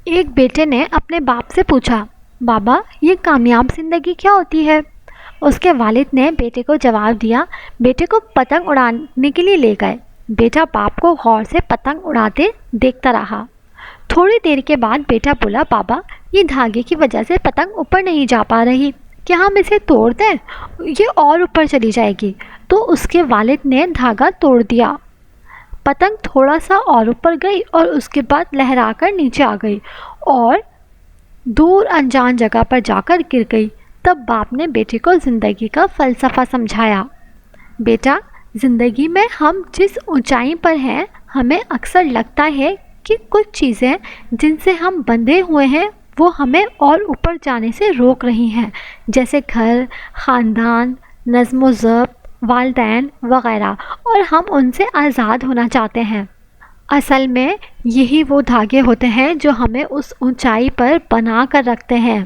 ایک بیٹے نے اپنے باپ سے پوچھا، بابا یہ کامیاب زندگی کیا ہوتی ہے؟ اس کے والد نے بیٹے کو جواب دیا، بیٹے کو پتنگ اڑانے کے لیے لے گئے۔ بیٹا باپ کو غور سے پتنگ اڑاتے دیکھتا رہا۔ تھوڑی دیر کے بعد بیٹا بولا، بابا یہ دھاگے کی وجہ سے پتنگ اوپر نہیں جا پا رہی، کیا ہم اسے توڑ دیں؟ یہ اور اوپر چلی جائے گی۔ تو اس کے والد نے دھاگا توڑ دیا۔ پتنگ تھوڑا سا اور اوپر گئی اور اس کے بعد لہرا کر نیچے آ گئی اور دور انجان جگہ پر جا کر گر گئی۔ تب باپ نے بیٹے کو زندگی کا فلسفہ سمجھایا، بیٹا زندگی میں ہم جس اونچائی پر ہیں، ہمیں اکثر لگتا ہے کہ کچھ چیزیں جن سے ہم بندھے ہوئے ہیں وہ ہمیں اور اوپر جانے سے روک رہی ہیں، جیسے گھر، خاندان، نظم و ضبط، والدین وغیرہ، اور ہم ان سے آزاد ہونا چاہتے ہیں۔ اصل میں یہی وہ دھاگے ہوتے ہیں جو ہمیں اس اونچائی پر بنا کر رکھتے ہیں۔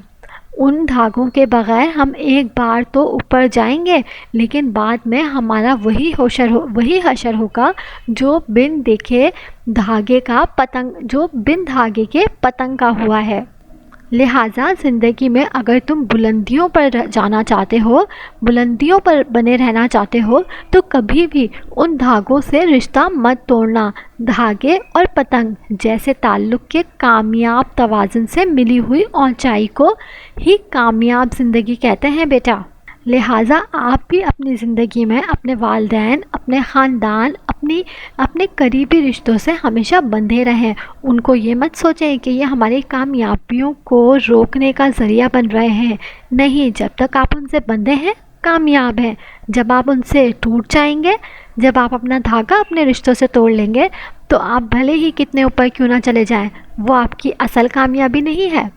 ان دھاگوں کے بغیر ہم ایک بار تو اوپر جائیں گے، لیکن بعد میں ہمارا وہی حشر ہوگا جو بن دھاگے کے پتنگ کا ہوا ہے۔ لہٰذا زندگی میں اگر تم بلندیوں پر جانا چاہتے ہو، بلندیوں پر بنے رہنا چاہتے ہو، تو کبھی بھی ان دھاگوں سے رشتہ مت توڑنا۔ دھاگے اور پتنگ جیسے تعلق کے کامیاب توازن سے ملی ہوئی اونچائی کو ہی کامیاب زندگی کہتے ہیں بیٹا۔ لہٰذا آپ بھی اپنی زندگی میں اپنے والدین، اپنے خاندان، اپنے قریبی رشتوں سے ہمیشہ بندھے رہیں۔ ان کو یہ مت سوچیں کہ یہ ہماری کامیابیوں کو روکنے کا ذریعہ بن رہے ہیں۔ نہیں، جب تک آپ ان سے بندھے ہیں کامیاب ہیں۔ جب آپ ان سے ٹوٹ جائیں گے، جب آپ اپنا دھاگا اپنے رشتوں سے توڑ لیں گے، تو آپ بھلے ہی کتنے اوپر کیوں نہ چلے جائیں، وہ آپ کی اصل کامیابی نہیں ہے۔